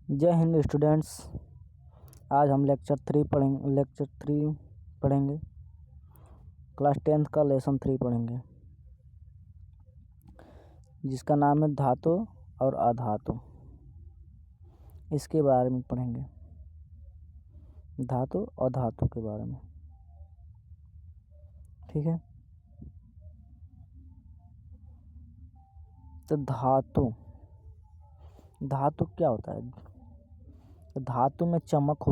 जय हिंद स्टूडेंट्स। आज हम लेक्चर 3 पढ़ेंगे। क्लास 10th का लेसन 3 पढ़ेंगे, जिसका नाम है धातु और अधातु। इसके बारे में पढ़ेंगे, धातु और धातु के बारे में। ठीक है। तो धातु क्या होता है? तो धातु में चमक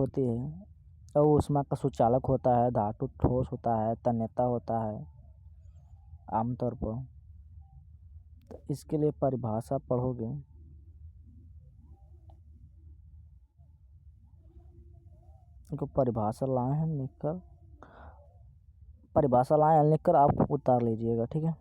होती है, और ऊष्मा का सुचालक होता है। धातु ठोस होता है, तन्यता होता है आमतौर पर। तो इसके लिए परिभाषा पढ़ोगे। इनको परिभाषा लाए हैं लिखकर आप उतार लीजिएगा। ठीक है।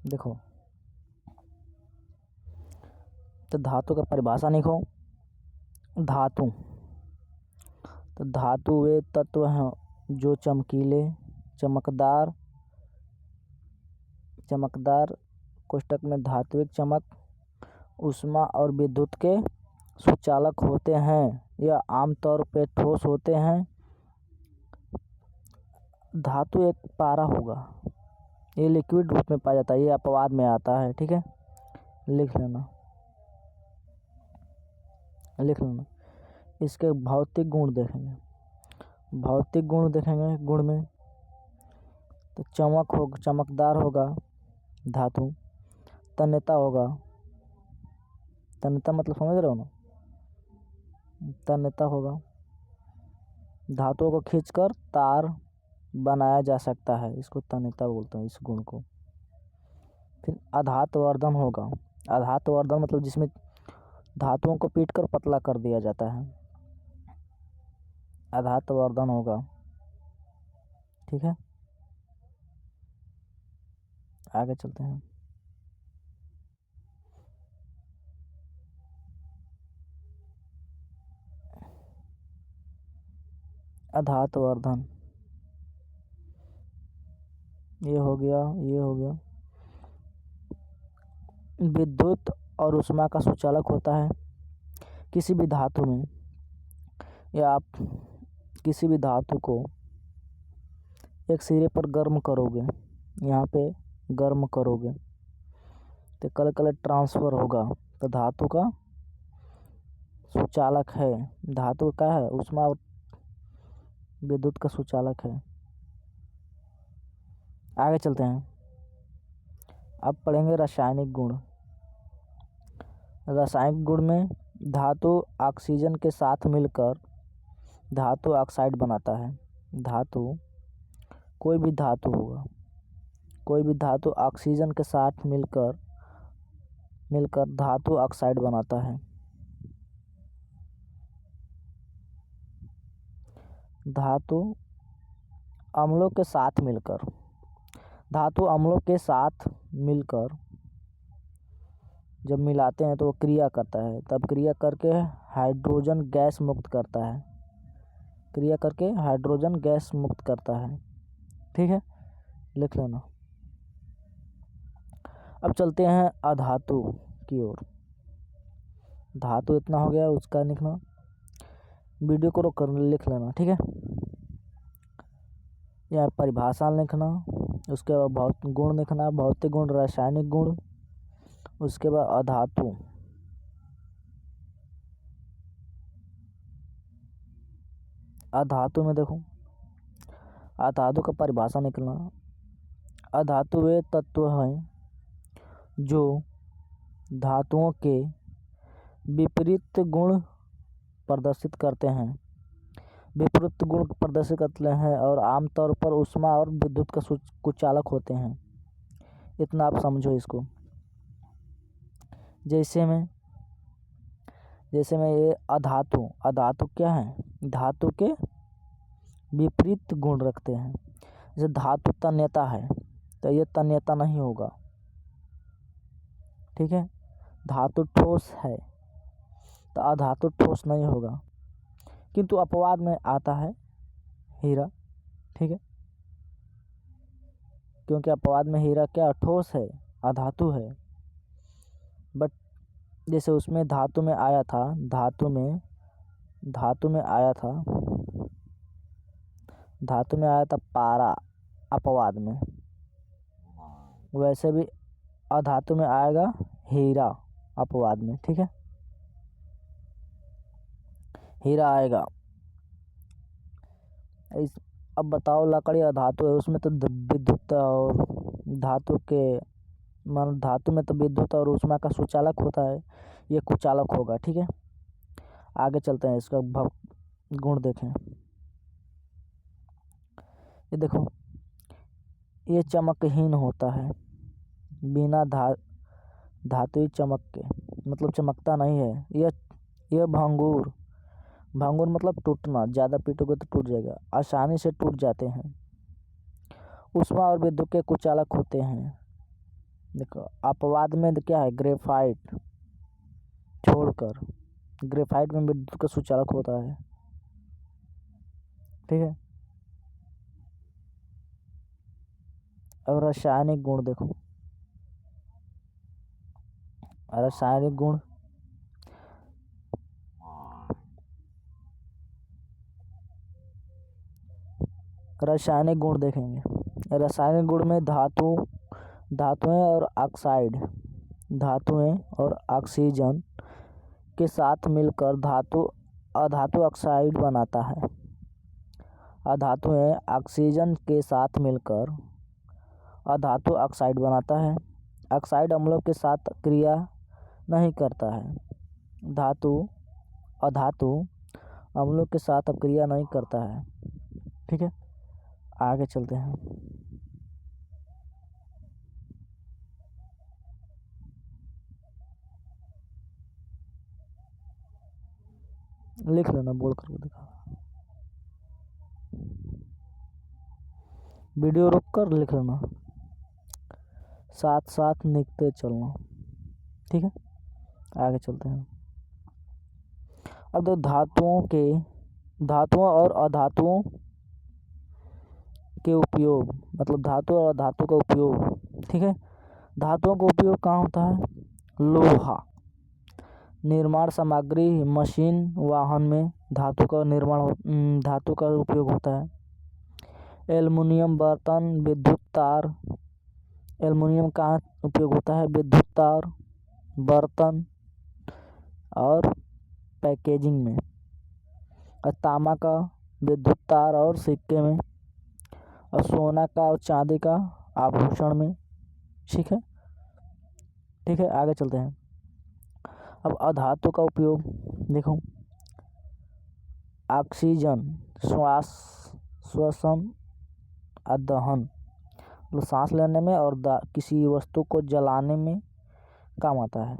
देखो, तो धातु का परिभाषा लिखो। धातु तो धातु वे तत्व हैं जो चमकीले, चमकदार कोष्ठक में धात्विक चमक, ऊष्मा और विद्युत के सुचालक होते हैं। यह आमतौर पर ठोस होते हैं। धातु एक पारा होगा, ये लिक्विड रूप में पाया जाता है, ये अपवाद में आता है। ठीक है, लिख लेना। इसके भौतिक गुण देखेंगे। गुण में तो चमकदार होगा धातु, तन्यता होगा। तन्यता मतलब समझ रहे हो ना? तन्यता होगा। धातुओं को खींचकर तार बनाया जा सकता है, इसको तन्यता बोलते हैं, इस गुण को। फिर अधातुवर्धन होगा। अधातुवर्धन मतलब जिसमें धातुओं को पीटकर पतला कर दिया जाता है, अधातुवर्धन होगा। ठीक है, आगे चलते हैं। अधातुवर्धन ये हो गया। विद्युत और ऊष्मा का सुचालक होता है। किसी भी धातु में, या आप किसी भी धातु को एक सिरे पर गर्म करोगे, यहाँ पे गर्म करोगे तो कल ट्रांसफर होगा। तो धातु का सुचालक है। धातु का है, ऊष्मा और विद्युत का सुचालक है। आगे चलते हैं। अब पढ़ेंगे रासायनिक गुण। रासायनिक गुण में धातु ऑक्सीजन के साथ मिलकर धातु ऑक्साइड बनाता है। कोई भी धातु ऑक्सीजन के साथ मिलकर धातु ऑक्साइड बनाता है। धातु अम्लों के साथ मिलकर जब मिलाते हैं तो वो क्रिया करता है, तब क्रिया करके हाइड्रोजन गैस मुक्त करता है। ठीक है, लिख लेना। अब चलते हैं अधातु की ओर। धातु इतना हो गया, उसका लिखना। वीडियो को रोक कर लिख लेना। ठीक है, यह परिभाषा लिखना। उसके बाद भौतिक गुण लिखना, भौतिक गुण, रासायनिक गुण। उसके बाद अधातु में देखो, अधातु का परिभाषा निकलना। अधातु वे तत्व हैं जो धातुओं के विपरीत गुण प्रदर्शित करते हैं और आमतौर पर ऊष्मा और विद्युत का कुचालक होते हैं। इतना आप समझो इसको। जैसे में ये अधातु क्या है? धातु के विपरीत गुण रखते हैं। जैसे धातु तन्यता है, तो ये तन्यता नहीं होगा। ठीक है। धातु ठोस है तो अधातु ठोस नहीं होगा, किंतु अपवाद में आता है हीरा, ठीक है, क्योंकि अपवाद में हीरा क्या ठोस है, अधातु है। बट जैसे उसमें धातु में आया था, धातु में आया था पारा अपवाद में, वैसे भी अधातु में आएगा हीरा अपवाद में, ठीक है, हीरा आएगा। अब बताओ लकड़ी अधातु है, उसमें तो विद्युत और धातु के मान धातु में तो विद्युत और ऊष्मा का सुचालक होता है, ये कुचालक होगा, ठीक है। आगे चलते हैं, इसका गुण देखें। ये देखो, ये चमकहीन होता है बिना धातुई चमक के, मतलब चमकता नहीं है। यह भंगुर मतलब टूटना, ज़्यादा पीटोगे तो टूट जाएगा, आसानी से टूट जाते हैं। ऊष्मा और विद्युत के कुचालक होते हैं। देखो अपवाद में क्या है, ग्रेफाइट छोड़कर, ग्रेफाइट में विद्युत का सुचालक होता है, ठीक है। अब रासायनिक गुण देखो, रासायनिक गुण देखेंगे। रासायनिक गुण में धातुएं और ऑक्सीजन के साथ मिलकर अधातु ऑक्साइड बनाता है। अधातुएं ऑक्सीजन के साथ मिलकर अधातु ऑक्साइड बनाता है। ऑक्साइड अम्लों के साथ क्रिया नहीं करता है। अधातु अम्लों के साथ क्रिया नहीं करता है, ठीक है। आगे चलते हैं। लिख लेना, बोल करके दिखा, वीडियो रोक कर लिख लेना, साथ साथ लिखते चलना, ठीक है। आगे चलते हैं। अब तो धातुओं और अधातुओं के उपयोग, मतलब धातु और अधातु का उपयोग, ठीक है। धातुओं का उपयोग कहाँ होता है, लोहा, निर्माण सामग्री, मशीन, वाहन में धातु का उपयोग होता है। एल्युमिनियम बर्तन, विद्युत तार, एल्युमिनियम का उपयोग होता है विद्युत तार, बर्तन और पैकेजिंग में। और तांबा का विद्युत तार और सिक्के में, और सोना का और चांदी का आभूषण में, ठीक है, ठीक है। आगे चलते हैं। अब अधातु का उपयोग देखो, ऑक्सीजन श्वसन दहन, मतलब सांस लेने में और किसी वस्तु को जलाने में काम आता है।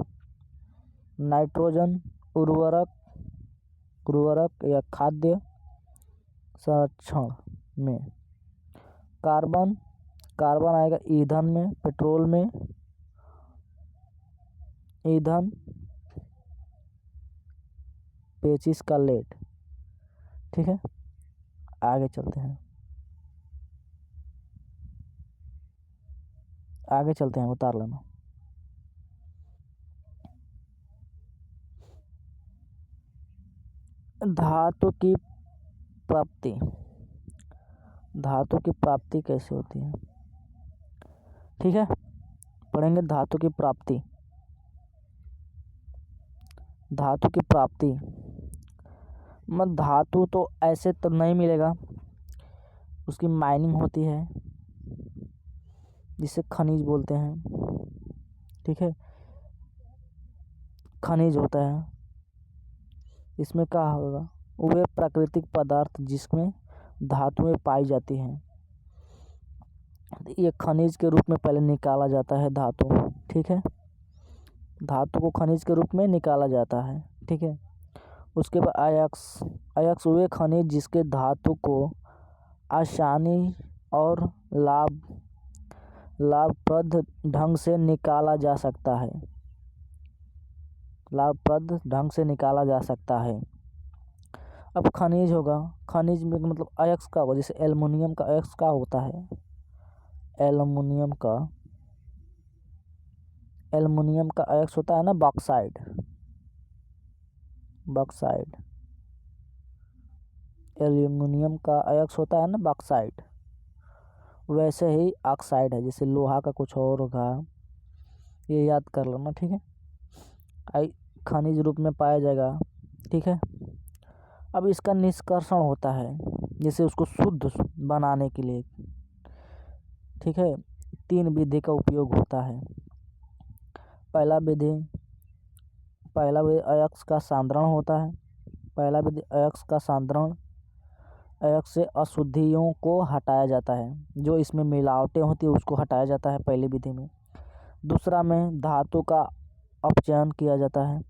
नाइट्रोजन उर्वरक या खाद्य संरक्षण में। कार्बन आएगा ईंधन में, पेट्रोल में ईंधन, पेचिस का लेड, ठीक है। आगे चलते हैं, उतार लेना। धातु की प्राप्ति कैसे होती है, ठीक है, पढ़ेंगे। धातु की प्राप्ति मतलब धातु तो ऐसे तो नहीं मिलेगा, उसकी माइनिंग होती है, जिसे खनिज बोलते हैं, ठीक है, खनिज होता है। इसमें क्या होगा, वे प्राकृतिक पदार्थ जिसमें धातुएं पाई जाती हैं, ये खनिज के रूप में पहले निकाला जाता है धातु, ठीक है। धातु को खनिज के रूप में निकाला जाता है, ठीक है। उसके बाद अयस्क वे खनिज जिसके धातु को आसानी और लाभप्रद ढंग से निकाला जा सकता है, लाभप्रद ढंग से निकाला जा सकता है। अब खनिज होगा, खनिज में मतलब अयस्क का होगा, जैसे एल्युमिनियम का अयस्क का होता है, एल्युमिनियम का अयस्क होता है ना बॉक्साइड, एल्युमिनियम का अयस्क होता है ना बॉक्साइड। वैसे ही ऑक्साइड है, जैसे लोहा का कुछ और होगा, ये याद कर लेना, ठीक है। खनिज रूप में पाया जाएगा, ठीक है। अब इसका निष्कर्षण होता है, जैसे उसको शुद्ध बनाने के लिए, ठीक है। 3 विधि का उपयोग होता है। पहला विधि अयस्क का सांद्रण होता है। पहला विधि अयस्क का सांद्रण, अयस्क से अशुद्धियों को हटाया जाता है, जो इसमें मिलावटें होती है उसको हटाया जाता है पहली विधि में। दूसरा में धातु का अपचयन किया जाता है,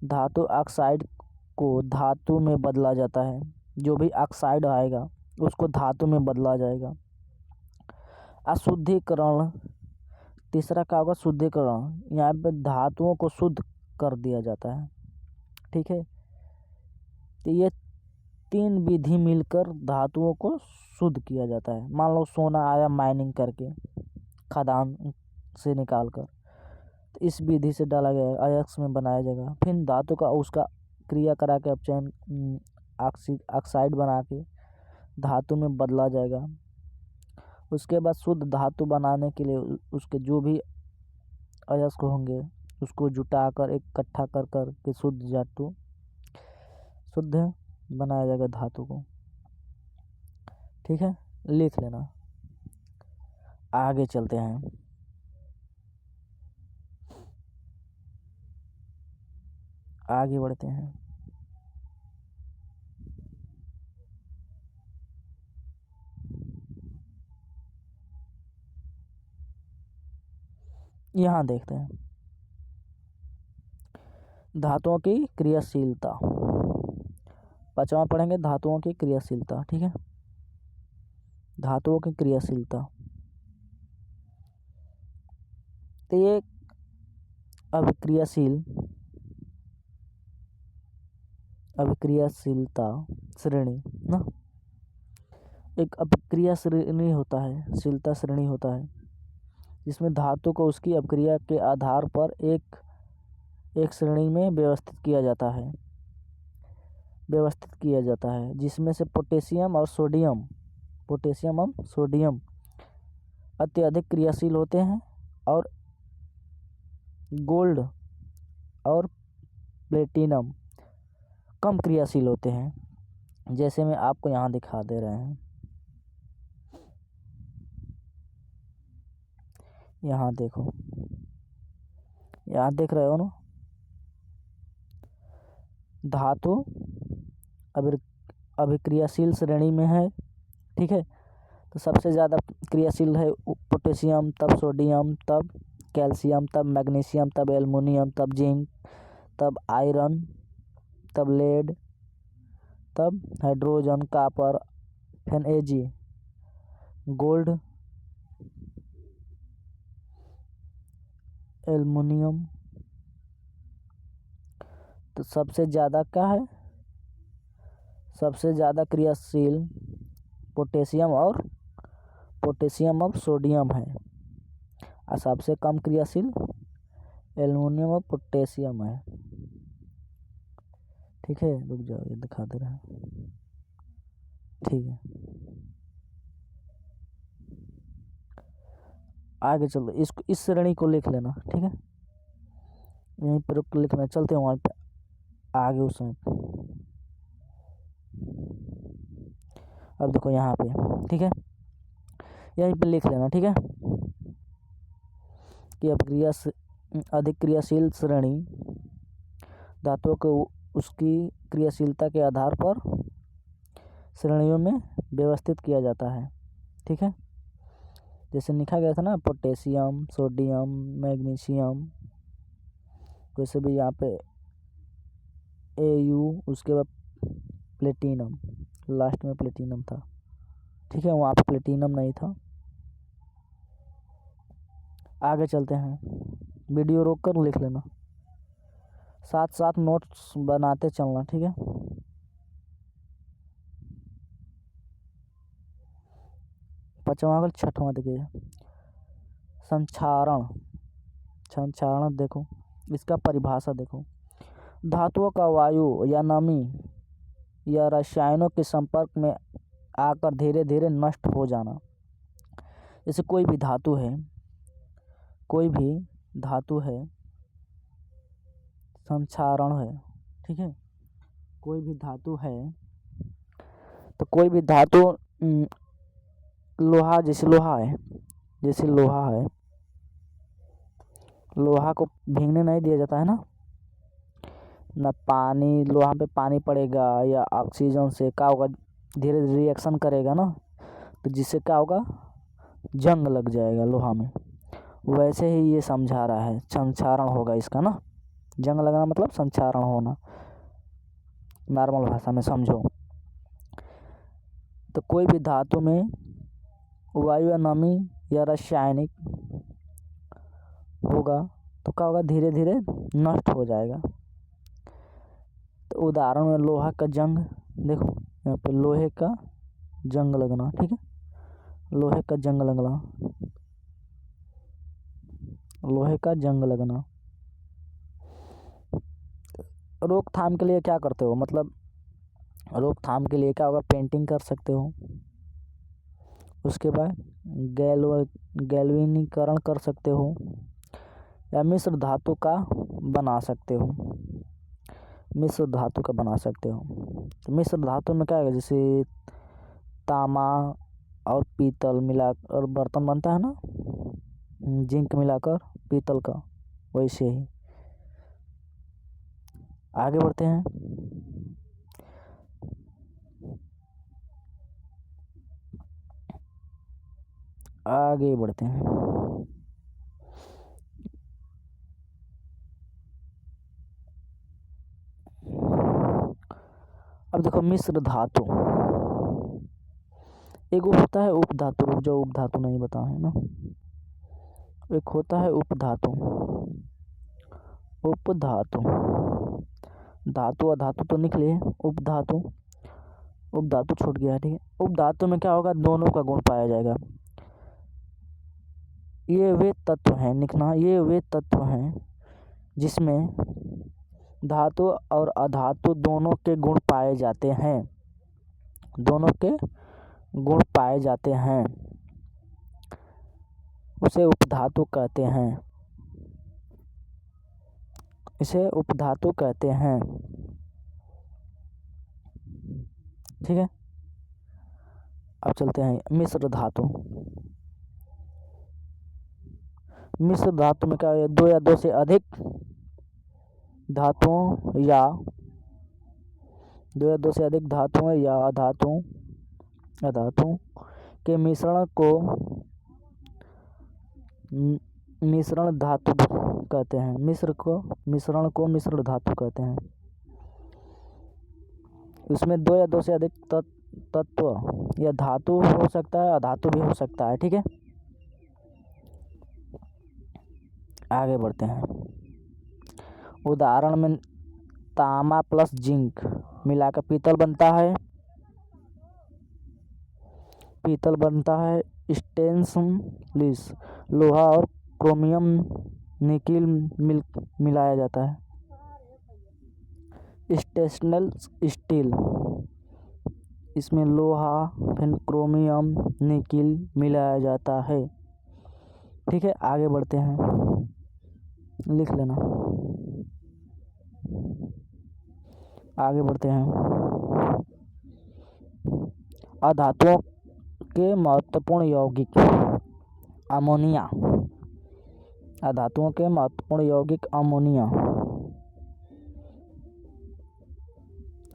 धातु ऑक्साइड को धातु में बदला जाता है, जो भी ऑक्साइड आएगा उसको धातु में बदला जाएगा। अशुद्धिकरण, तीसरा का होगा शुद्धिकरण, यहाँ पे धातुओं को शुद्ध कर दिया जाता है, ठीक है। तो ये 3 विधि मिलकर धातुओं को शुद्ध किया जाता है। मान लो सोना आया माइनिंग करके खदान से निकाल कर, तो इस विधि से डाला गया अयस्क में बनाया जाएगा। फिर धातु का उसका क्रिया करा के अपचयन ऑक्साइड बना के धातु में बदला जाएगा। उसके बाद शुद्ध धातु बनाने के लिए उसके जो भी अयस्क होंगे उसको जुटा कर इकट्ठा कर कर के शुद्ध बनाया जाएगा धातु को, ठीक है। लिख लेना। आगे चलते हैं। आगे बढ़ते हैं। यहाँ देखते हैं धातुओं की क्रियाशीलता। 5वां पढ़ेंगे धातुओं की क्रियाशीलता, ठीक है। धातुओं की क्रियाशीलता, तो ये अभिक्रियाशीलता श्रेणी ना, एक अभिक्रिया श्रेणी होता है, शीलता श्रेणी होता है, जिसमें धातु को उसकी अभिक्रिया के आधार पर एक श्रेणी में व्यवस्थित किया जाता है, जिसमें से पोटेशियम और सोडियम अत्यधिक क्रियाशील होते हैं और गोल्ड और प्लेटिनम कम क्रियाशील होते हैं, जैसे मैं आपको यहाँ दिखा दे रहे हैं। यहाँ देखो, यहाँ देख रहे हो ना, धातु अभिक्रियाशील श्रेणी में है, ठीक है। तो सबसे ज़्यादा क्रियाशील है पोटेशियम, तब सोडियम, तब कैल्शियम, तब मैग्नीशियम, तब एल्युमिनियम, तब जिंक, तब आयरन, तब लेड, तब हाइड्रोजन, कॉपर, फिर एजी, गोल्ड, एल्युमिनियम। तो सबसे ज़्यादा क्या है, सबसे ज़्यादा क्रियाशील पोटेशियम और सोडियम है, और सबसे कम क्रियाशील एल्युमिनियम और पोटेशियम है, ठीक है। रुक जाओ, ये दिखा दे रहा है, ठीक है। आगे चलो, इस श्रेणी को लिख लेना, ठीक है। यहीं पर लिखना, चलते हैं वहाँ पे आगे उसमें। अब देखो यहाँ पे, ठीक है, यहीं पे लिख लेना, ठीक है, कि अधिक क्रियाशील श्रेणी धातुओं को उसकी क्रियाशीलता के आधार पर श्रेणियों में व्यवस्थित किया जाता है, ठीक है। जैसे लिखा गया था ना, पोटेशियम, सोडियम, मैग्नीशियम, वैसे भी यहाँ पे AU, उसके बाद प्लेटिनम, लास्ट में प्लेटिनम था, ठीक है। वहाँ पे प्लेटिनम नहीं था। आगे चलते हैं, वीडियो रोक कर लिख लेना। साथ साथ नोट्स बनाते चलना, ठीक है। पांचवा का छठवां देखिए, संक्षारण। संक्षारण देखो, इसका परिभाषा देखो, धातुओं का वायु या नमी या रसायनों के संपर्क में आकर धीरे धीरे नष्ट हो जाना। जैसे कोई भी धातु है, कोई भी धातु है, संक्षारण है, ठीक है। कोई भी धातु है, तो कोई भी धातु लोहा, जैसे लोहा है, जैसे लोहा है, लोहा को भीगने नहीं दिया जाता है ना, ना पानी, लोहा पे पानी पड़ेगा या ऑक्सीजन से क्या होगा, धीरे धीरे रिएक्शन करेगा ना, तो जिससे क्या होगा, जंग लग जाएगा लोहा में। वैसे ही ये समझा रहा है, संक्षारण होगा इसका ना, जंग लगना मतलब संक्षारण होना, नॉर्मल भाषा में समझो। तो कोई भी धातु में वायु या नमी या रासायनिक होगा तो क्या होगा, धीरे धीरे नष्ट हो जाएगा। तो उदाहरण में लोहा का जंग, देखो यहाँ पे लोहे का जंग लगना, ठीक है, लोहे का जंग लगना, लोहे का जंग लगना। रोकथाम के लिए क्या करते हो, मतलब रोकथाम के लिए क्या होगा, पेंटिंग कर सकते हो, उसके बाद गैल्वेनीकरण कर सकते हो, या मिश्र धातु का बना सकते हो, मिश्र धातु का बना सकते हो। तो मिश्र धातु में क्या है, जैसे तांबा और पीतल मिलाकर बर्तन बनता है ना, जिंक मिलाकर पीतल का, वैसे ही। आगे बढ़ते हैं, आगे बढ़ते हैं। अब देखो मिश्र धातु, एक होता है उपधातु, जो उपधातु नहीं बता है ना, एक होता है उपधातु। उपधातु, धातु और धातु तो निकले, उपधातु, उपधातु छूट गया, ठीक है। उपधातु में क्या होगा, दोनों का गुण पाया जाएगा। ये वे तत्व हैं, लिखना, ये वे तत्व हैं जिसमें धातु और अधातु दोनों के गुण पाए जाते हैं, दोनों के गुण पाए जाते हैं, उसे उपधातु कहते हैं, इसे उपधातु कहते हैं, ठीक है। अब चलते हैं मिश्र धातु। मिश्र धातु में क्या है, दो या दो से अधिक धातुओं या दो या दो से अधिक धातुओं या अधातु के मिश्रण को मिश्रण धातु कहते हैं, मिश्रण को मिश्र धातु कहते हैं। इसमें दो या दो से अधिक तत्व या धातु हो सकता है, अधातु भी हो सकता है, ठीक है। आगे बढ़ते हैं, उदाहरण में तांबा प्लस जिंक मिलाकर पीतल बनता है, पीतल बनता है। स्टेनलेस लोहा और क्रोमियम निकेल मिलाया जाता है, स्टेनलेस स्टील, इसमें लोहा फिर क्रोमियम निकेल मिलाया जाता है, ठीक है। आगे बढ़ते हैं, लिख लेना, आगे बढ़ते हैं। अधातुओं के महत्वपूर्ण यौगिक, अमोनिया, अधातुओं के महत्वपूर्ण यौगिक अमोनिया,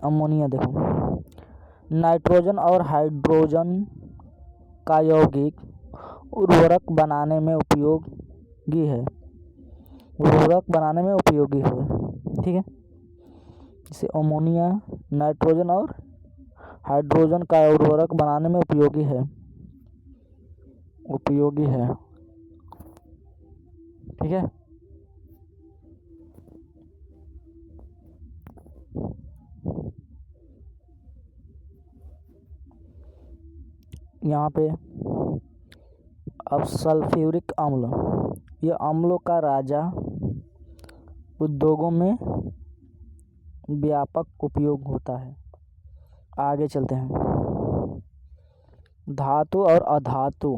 अमोनिया देखो, नाइट्रोजन और हाइड्रोजन का यौगिक उर्वरक बनाने में उपयोगी है, उर्वरक बनाने में उपयोगी है, ठीक है। जैसे अमोनिया नाइट्रोजन और हाइड्रोजन का उर्वरक बनाने में उपयोगी है, उपयोगी है, ठीक है। यहाँ पे अब सल्फ्यूरिक अम्ल, ये अम्लों का राजा, उद्योगों में व्यापक उपयोग होता है। आगे चलते हैं। धातु और अधातु।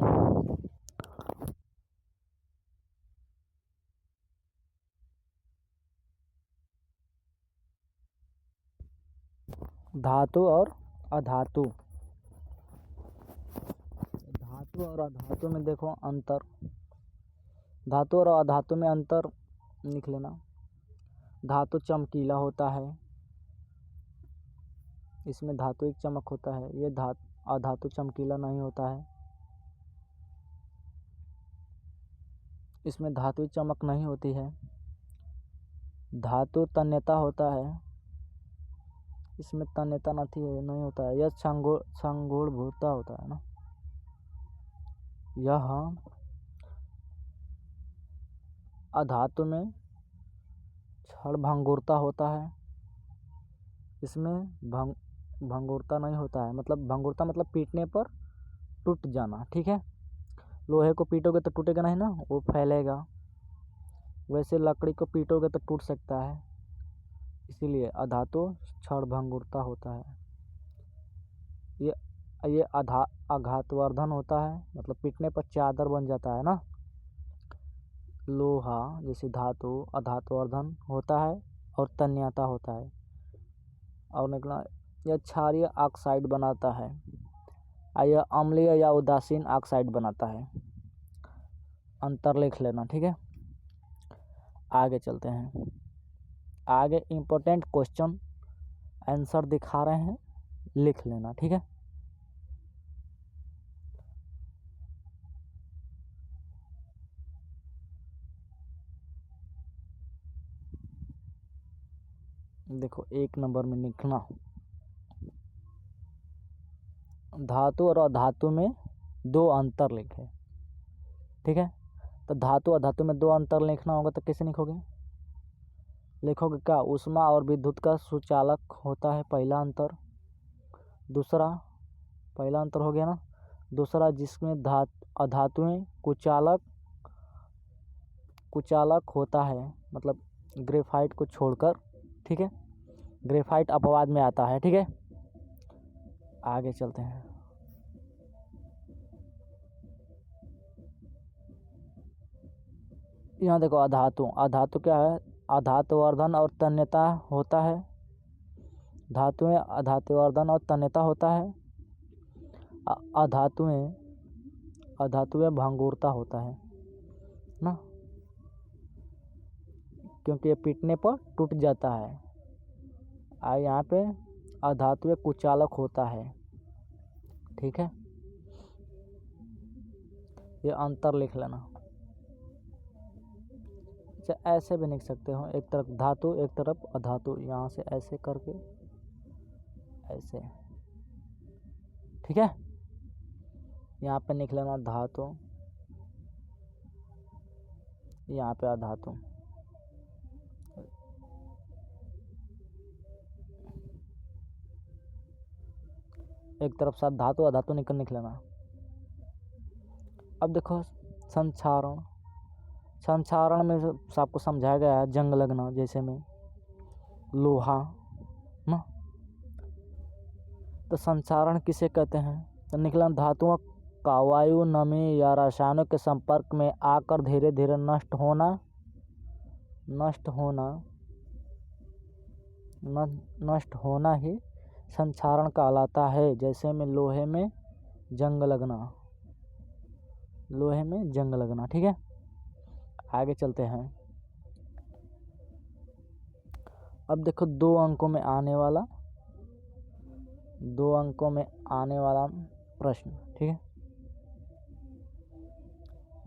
धातु और अधातु। धातु और अधातु में देखो अंतर। धातु और अधातु में अंतर लिख लेना। धातु चमकीला होता है, इसमें धातुइक चमक होता है। ये अधातु चमकीला नहीं होता है, इसमें धातुइक चमक नहीं होती है। धातु तन्यता होता है, इसमें तन्यता नहीं होता है। यह संगुणभूता होता है ना। यह अधातु में क्षणभंगुरता होता है, इसमें भंगुरता नहीं होता है। मतलब भंगुरता मतलब पीटने पर टूट जाना, ठीक है। लोहे को पीटोगे तो टूटेगा नहीं ना, वो फैलेगा। वैसे लकड़ी को पीटोगे तो टूट सकता है, इसीलिए अधातु क्षणभंगुरता होता है। ये आघातवर्धन होता है, मतलब पीटने पर चादर बन जाता है ना। लोहा जैसे धातु आघातवर्धन होता है और तन्यता होता है। और निकला यह क्षारीय ऑक्साइड बनाता है, यह अम्लीय या उदासीन ऑक्साइड बनाता है। अंतर लिख लेना, ठीक है। आगे चलते हैं। आगे इम्पोर्टेंट क्वेश्चन आंसर दिखा रहे हैं, लिख लेना, ठीक है। देखो 1 नंबर में लिखना, धातु और अधातु में 2 अंतर लिखे, ठीक है। तो धातु अधातु में 2 अंतर लिखना होगा तो कैसे लिखोगे? लिखोगे क्या? ऊष्मा और विद्युत का सुचालक होता है, पहला अंतर। दूसरा, पहला अंतर हो गया ना। दूसरा, जिसमें अधातुएं कुचालक होता है, मतलब ग्रेफाइट को छोड़कर, ठीक है। ग्रेफाइट अपवाद में आता है, ठीक है। आगे चलते हैं। यहाँ देखो अधातु क्या है? आघातवर्धन और तन्यता होता है। धातुएं आघातवर्धन और तन्यता होता है। अधातुएं भंगुरता होता है ना, क्योंकि ये पीटने पर टूट जाता है। यहाँ पे अधातुएं कुचालक होता है, ठीक है। ये अंतर लिख लेना। अच्छा, ऐसे भी लिख सकते हो, एक तरफ धातु एक तरफ अधातु, यहाँ से ऐसे करके ऐसे, ठीक है। यहाँ पे लिख लेना धातु, यहाँ पे अधातु। एक तरफ साथ धातु अधातु निकल लिख लेना। अब देखो संक्षारण में आपको समझाया गया है, जंग लगना जैसे में लोहा ना। तो संक्षारण किसे कहते हैं? तो निकला धातुओं का वायु, नमी या रसायनों के संपर्क में आकर धीरे धीरे नष्ट होना ही संक्षारण कहलाता है। जैसे में लोहे में जंग लगना, ठीक है। आगे चलते हैं। अब देखो 2 अंकों में आने वाला प्रश्न, ठीक है।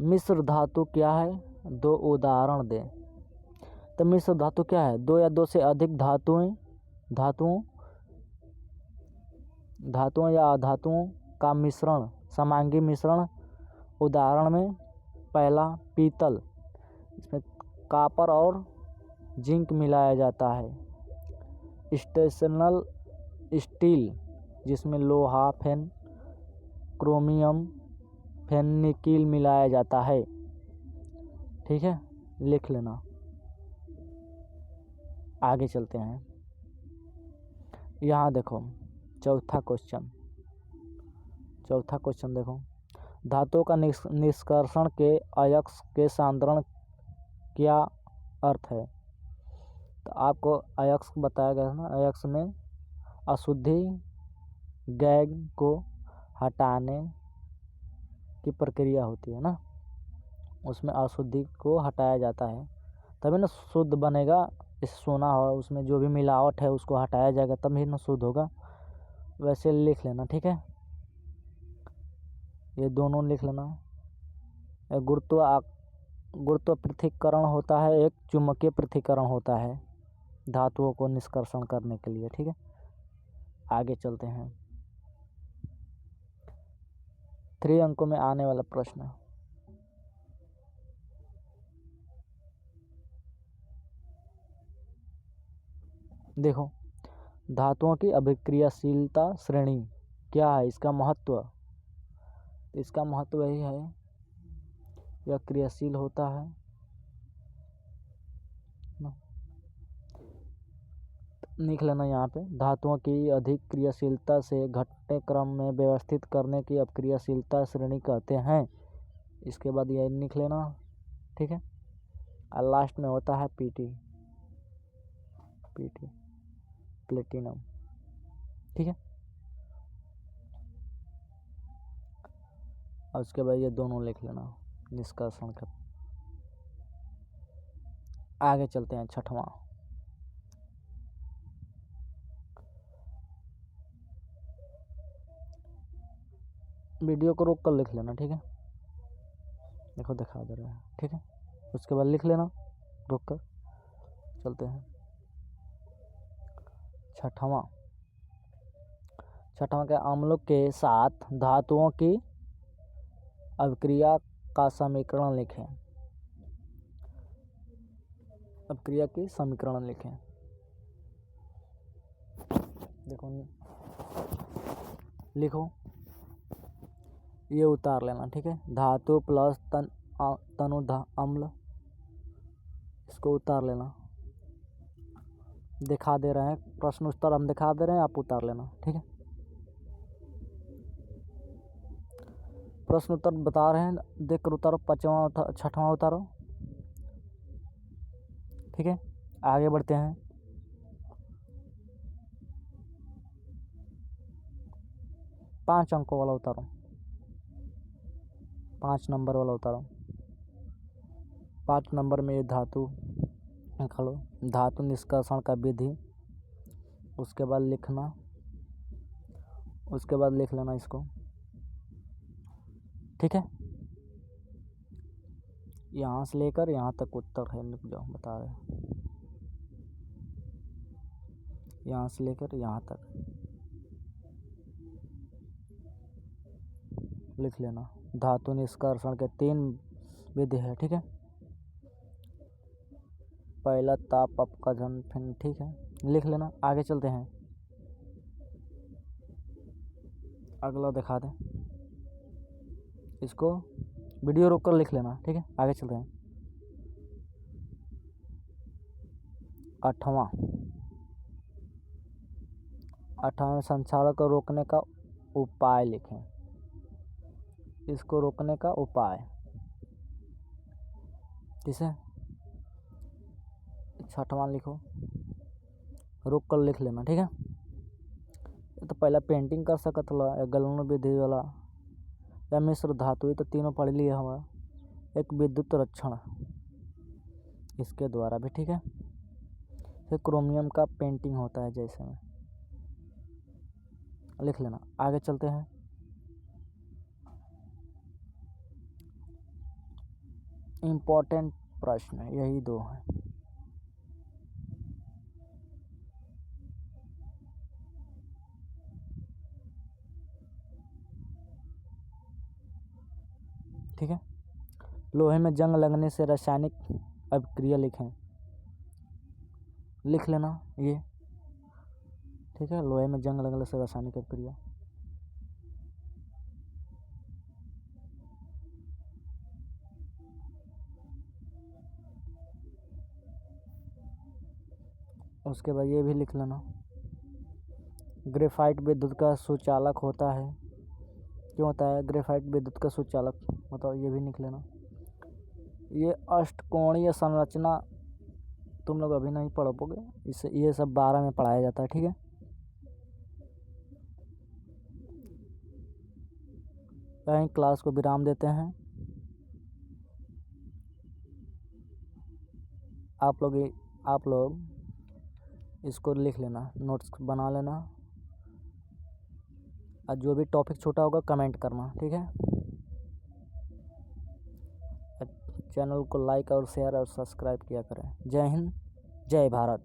मिश्र धातु क्या है? 2 उदाहरण दें। तो मिश्र धातु क्या है? 2 या 2 से अधिक धातुओं या अधातुओं का मिश्रण, समांगी मिश्रण। उदाहरण में पहला पीतल, इसमें कॉपर और जिंक मिलाया जाता है। स्टेनलेस स्टील, जिसमें लोहा, फेन क्रोमियम फेनिकिल मिलाया जाता है। ठीक है, लिख लेना। आगे चलते हैं। यहाँ देखो चौथा क्वेश्चन देखो, धातुओं का निष्कर्षण के अयस्क के सांद्रण क्या अर्थ है। तो आपको अयस्क बताया गया है ना, अयस्क में अशुद्धि गैग को हटाने की प्रक्रिया होती है ना, उसमें अशुद्धि को हटाया जाता है तभी ना शुद्ध बनेगा। इस सोना हो उसमें जो भी मिलावट है उसको हटाया जाएगा तभी ना शुद्ध होगा। वैसे लिख लेना। ठीक है, ये दोनों लिख लेना। गुरुत्व पृथक्करण होता है, एक चुंबकीय पृथक्करण होता है धातुओं को निष्कर्षण करने के लिए। ठीक है, आगे चलते हैं। 3 अंकों में आने वाला प्रश्न, देखो धातुओं की अभिक्रियाशीलता श्रेणी क्या है, इसका महत्व यही है, यह क्रियाशील होता है ना। लिख लेना यहाँ पे, धातुओं की अधिक क्रियाशीलता से घटने क्रम में व्यवस्थित करने की अभिक्रियाशीलता श्रेणी कहते हैं। इसके बाद यह लिख लेना। ठीक है, और लास्ट में होता है पीटी प्लेटिनम। ठीक है, और उसके बाद ये दोनों लिख लेना निष्कर्षण कर। आगे चलते हैं। 6वां, वीडियो को रोक कर लिख लेना। ठीक है, देखो दिखा दे रहे हैं। ठीक है, उसके बाद लिख लेना रोक कर। चलते हैं 6वां के अम्लों के साथ धातुओं की अभिक्रिया का समीकरण लिखें। अभिक्रिया की समीकरण लिखें। देखो लिखो, ये उतार लेना। ठीक है, धातु प्लस तनु अम्ल, इसको उतार लेना। दिखा दे रहे हैं प्रश्न उत्तर, हम दिखा दे रहे हैं, आप उतार लेना। ठीक है, प्रश्न उत्तर बता रहे हैं, देख कर उतारो। 6वां उतारो। ठीक है, आगे बढ़ते हैं। पाँच अंकों वाला उतारो, 5 नंबर वाला उतारो। 5 नंबर में ये धातु खड़ो, धातु निष्कर्षण का विधि, उसके बाद लिखना, उसके बाद लिख लेना इसको। ठीक है, यहाँ से लेकर यहाँ तक उत्तर है, लिख जाओ बता रहे, यहाँ से लेकर यहाँ तक लिख लेना। धातु निष्कर्षण के 3 विधि है। ठीक है, पहला ताप अपघटन, फिर ठीक है लिख लेना। आगे चलते हैं, अगला दिखा दें, इसको वीडियो रोक कर लिख लेना। ठीक है, आगे चलते हैं। 8वां संक्षारण को रोकने का उपाय लिखें। इसको रोकने का उपाय किसे, 6वां लिखो, रोक कर लिख लेना। ठीक है, तो पहला पेंटिंग कर सकत ला, या गलन विधि वाला, या मिश्र धातु, ये तो तीनों पढ़ लिए हुआ। एक विद्युत रक्षण, इसके द्वारा भी। ठीक है, फिर क्रोमियम का पेंटिंग होता है जैसे में, लिख लेना। आगे चलते हैं। इम्पोर्टेंट प्रश्न यही 2 हैं। ठीक है, लोहे में जंग लगने से रासायनिक अभिक्रिया लिखें। लिख लेना ये। ठीक है, लोहे में जंग लगने से रासायनिक अभिक्रिया। उसके बाद ये भी लिख लेना। ग्रेफाइट विद्युत का सुचालक होता है। क्यों होता है ग्रेफाइट विद्युत का सुचालक, बताओ, ये भी लिख लेना। ये अष्टकोणीय संरचना तुम लोग अभी नहीं पढ़ पाओगे, इसे ये सब 12 में पढ़ाया जाता है, ठीक है। यहीं क्लास को विराम देते हैं। आप लोग इसको लिख लेना, नोट्स बना लेना, और जो भी टॉपिक छोटा होगा कमेंट करना, ठीक है। चैनल को लाइक और शेयर और सब्सक्राइब किया करें। जय हिंद, जय भारत।